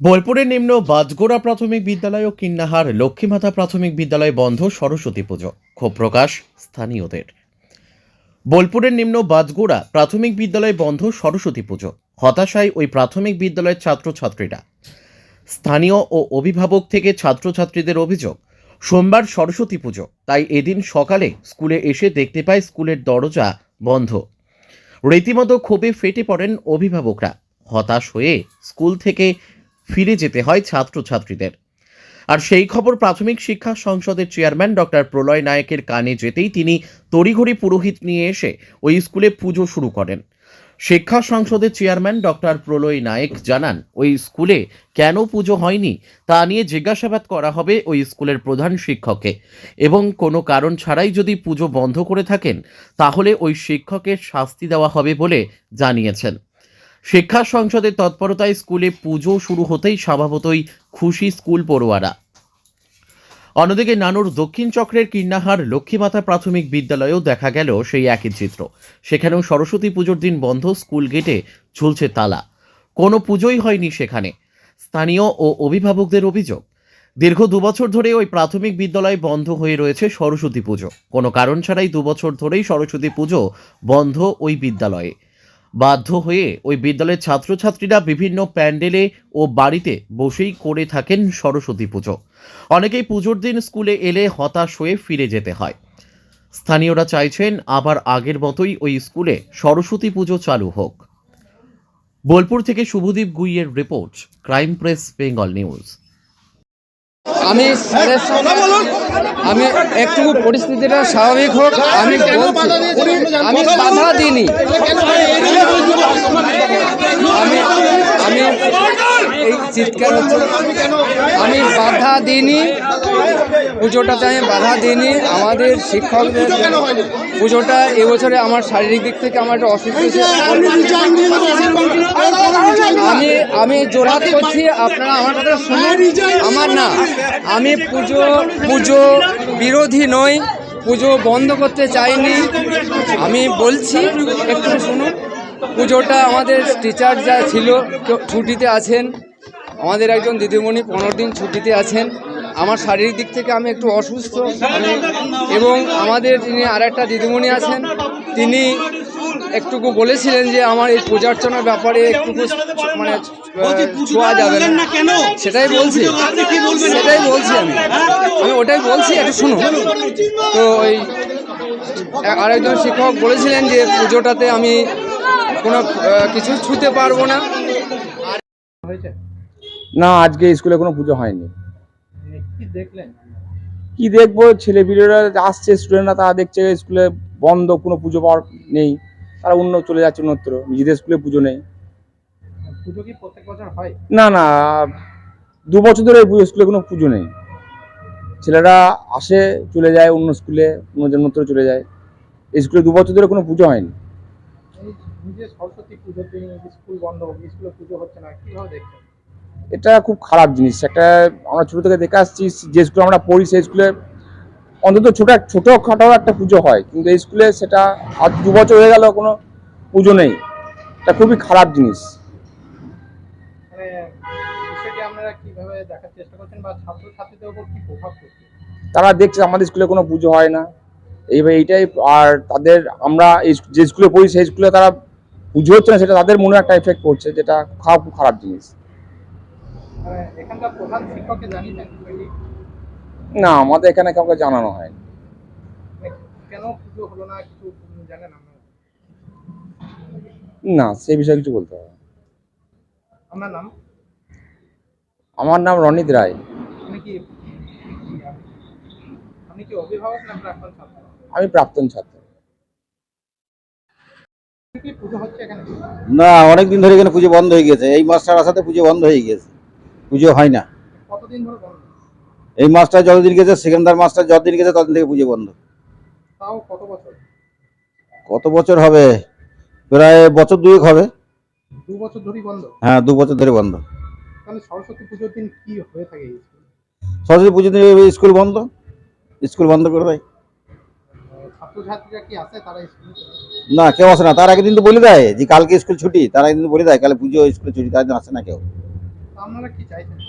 বোলপুরের নিম্ন বাজগোড়া প্রাথমিক বিদ্যালয় ও কিন্নাহার লক্ষ্মীমাতা প্রাথমিক বিদ্যালয় বন্ধ সরস্বতী পুজো, ক্ষোভ প্রকাশ স্থানীয়দের। বোলপুরের নিম্ন বাজগোড়া প্রাথমিক বিদ্যালয় বন্ধ সরস্বতী পুজো, হতাশায় ওই প্রাথমিক বিদ্যালয়ের ছাত্রছাত্রীরা। স্থানীয় ও অভিভাবক থেকে ছাত্রছাত্রীদের অভিযোগ, সোমবার সরস্বতী পুজো, তাই এদিন সকালে স্কুলে এসে দেখতে পায় স্কুলের দরজা বন্ধ। রীতিমতো ক্ষোভে ফেটে পড়েন অভিভাবকরা। হতাশ হয়ে স্কুল থেকে ফিরে যেতে হয় ছাত্রছাত্রীদের। আর সেই খবর প্রাথমিক শিক্ষা সংসদের চেয়ারম্যান ডক্টর প্রলয় নায়েকের কানে যেতেই তিনি তড়িঘড়ি পুরোহিত নিয়ে এসে ওই স্কুলে পুজো শুরু করেন। শিক্ষা সংসদের চেয়ারম্যান ডক্টর প্রলয় নায়েক জানান, ওই স্কুলে কেন পুজো হয়নি তা নিয়ে জিজ্ঞাসাবাদ করা হবে ওই স্কুলের প্রধান শিক্ষককে, এবং কোনো কারণ ছাড়াই যদি পুজো বন্ধ করে থাকেন তাহলে ওই শিক্ষকের শাস্তি দেওয়া হবে বলে জানিয়েছেন। শিক্ষা সংসদের তৎপরতায় স্কুলে পুজো শুরু হতেই স্বভাবতই খুশি স্কুল পড়ুয়ারা। অন্যদিকে নানুর দক্ষিণ চক্রের কিন্নাহার লক্ষ্মীমাতা প্রাথমিক বিদ্যালয়েও দেখা গেল সেই একই চিত্র। সেখানেও সরস্বতী পুজোর দিন বন্ধ, স্কুল গেটে ঝুলছে তালা, কোনো পুজোই হয়নি সেখানে। স্থানীয় ও অভিভাবকদের অভিযোগ, দীর্ঘ 2 বছর ধরে ওই প্রাথমিক বিদ্যালয় বন্ধ হয়ে রয়েছে সরস্বতী পুজো, কোনো কারণ ছাড়াই 2 বছর ধরেই সরস্বতী পুজো বন্ধ ওই বিদ্যালয়ে। বাধ্য হয়ে ওই বিদ্যালয়ের ছাত্রছাত্রীরা বিভিন্ন প্যান্ডেলে ও বাড়িতে বসেই করে থাকেন সরস্বতী পুজো। অনেকেই পুজোর দিন স্কুলে এলে হতাশ হয়ে ফিরে যেতে হয়। স্থানীয়রা চাইছেন আবার আগের মতোই ওই স্কুলে সরস্বতী পুজো চালু হোক। বোলপুর থেকে শুভদীপ গুইয়ের report, crime press Bengal news. আমি স্যারের সঙ্গে আমি একটু পরিস্থিতিটা স্বাভাবিক হোক আমি বলছি, আমি বাধা দিইনি। আমি আমি এই চিৎকার হচ্ছে, আমি বাধা দিইনি পুজোটাতে, আমি বাধা দিইনি। আমাদের শিক্ষকদের পুজোটা এবছরে আমার শারীরিক দিক থেকে আমার একটা অসুস্থ ছিল। আমি জোরাত করছি, আপনারা আমার কথা শুনুন। আমার না, আমি পুজো বিরোধী নই, পুজো বন্ধ করতে চাইনি। আমি বলছি একটু শুনুন। পুজোটা আমাদের টিচার যা ছিল ছুটিতে আছেন, আমাদের একজন দিদিমণি 15 দিন ছুটিতে আছেন। আমার শারীরিক দিক থেকে আমি একটু অসুস্থ, এবং আমাদের যিনি আরেকটা দিদিমণি আছেন তিনি একটুকু বলেছিলেন যে আমার এই পূজার্চনার ব্যাপারে একটুকু মানে ছোঁয়া যাবে না। সেটাই বলছি আমি ওটাই বলছি, একটু শুনুন। তো ওই আরেকজন শিক্ষক বলেছিলেন যে পুজোটাতে আমি কোনো কিছু ছুঁতে পারবো না। না, আজকে স্কুলে কোনো পুজো হয়নি। কি দেখলেন? কি দেখবো, ছেলেপিলেরা আসছে, স্টুডেন্টরা তারা দেখছে স্কুলে বন্ধ, কোনো পুজো পাওয়ার নেই, তারা অন্য চলে যাচ্ছে অন্যত্র, নিজেদের স্কুলে পুজো নেই। পুজো কি প্রত্যেক বছর হয়? না না, 2 বছর ধরে স্কুলে কোনো পুজো নেই। ছেলেরা আসে চলে যায় অন্য স্কুলে, অন্যত্র চলে যায়। এই স্কুলে 2 বছর ধরে কোনো পুজো হয়নি। সরস্বতী পুজোতে স্কুল বন্ধ, স্কুলে পুজো হচ্ছে না, কিভাবে দেখছেন? এটা খুব খারাপ জিনিস। একটা আমরা ছোট থেকে দেখে আসছি, যে স্কুলে আমরা পড়ি সেই স্কুলে অন্তত ছোটখাটো একটা পুজো হয়, কিন্তু এই স্কুলে সেটা আজ 2 বছর হয়ে গেল কোনো পুজো নেই। এটা খুবই খারাপ জিনিস। মানে বিষয়টি আপনারা কিভাবে দেখার চেষ্টা করছেন, বা ছাত্রছাত্রীদের উপর কি প্রভাব পড়ছে? তারা দেখছে আমাদের স্কুলে কোনো পুজো হয় না, এইটাই। আর তাদের আমরা যে স্কুলে পড়ি সেই স্কুলে তারা পুজো হচ্ছে না, সেটা তাদের মনে একটা এফেক্ট পড়ছে, যেটা খুব খারাপ জিনিস। এখানকার প্রধান শিক্ষককে জানিয়েছেন না, আমাদের এখানে কাউকে জানানো হয়। কেন পুজো হলো না, কিছু জানেন আপনারা? না, সেই বিষয়ে কিছু বলতে হবে। আপনার নাম? আমার নাম রনিত রায়। আপনি কি অভিভাবক না প্রাক্তন ছাত্র? আমি প্রাক্তন ছাত্র। কি পুজো হচ্ছে এখানে? না, অনেকদিন ধরে এখানে পুজো বন্ধ হয়ে গেছে। এই মাসটার আসাতে পুজো বন্ধ হয়ে গেছে, পুজো হয় না। কতদিন ধরে বন্ধ? এই মাসটা যতদিন গেছে, সেকেন্ডার মাসটা যতদিন গেছে ততদিন থেকে পুজো বন্ধ। তাও কত বছর? কত বছর হবে? প্রায় বছর 2 হবে। 2 বছর ধরেই বন্ধ? হ্যাঁ, 2 বছর ধরে বন্ধ। তাহলে সরস্বতী পুজোর দিন কি হয়ে থাকে? সরস্বতী পুজো দিন স্কুল বন্ধ, স্কুল বন্ধ করে দেয়। ছাত্রছাত্রীরা কি আসে তারা স্কুলে? না, কেউ আসে না। তার আগে দিন তো বলে দেয় যে কালকে স্কুল ছুটি, তার আগে দিন বলে দেয় কালে পুজো, স্কুল ছুটি, তার দিন আসে না কেউ। আপনারা কি চাইছেন?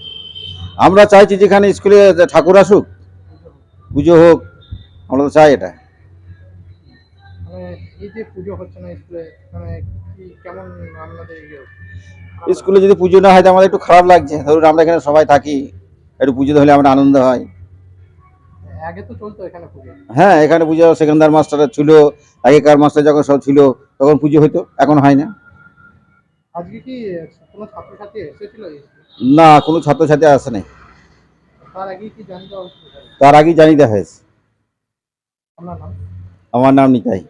আমরা চাইছি যেখানে স্কুলে ঠাকুর আসুক, পুজো হোক, আমরা তো চাই এটা। মানে এই যে পুজো হচ্ছে না স্কুলে, মানে কি কেমন আপনাদের স্কুলে যদি পুজো না হয় তো আমাদের একটু খারাপ লাগছে। ধরুন আমরা এখানে সবাই থাকি, একটু পুজো হলে আমার আনন্দ হয়। আগে তো চলতো এখানে পুজো, হ্যাঁ, এখানে পুজো সেকেন্দার মাস্টাররা ছিল, আগেকার মাস্টার যখন সব ছিল তখন পুজো হতো, এখন হয় না। আজকে কি কোনো ছাত্রছাত্রী এসেছিল এই স্কুলে? না, কোনো ছাত্রছাত্রী আসে নাই, তার আগে কি জানতে হবে? তার আগেই জানিয়ে দেওয়া হয়েছে। আপনার নাম? আমার নাম নিতাই।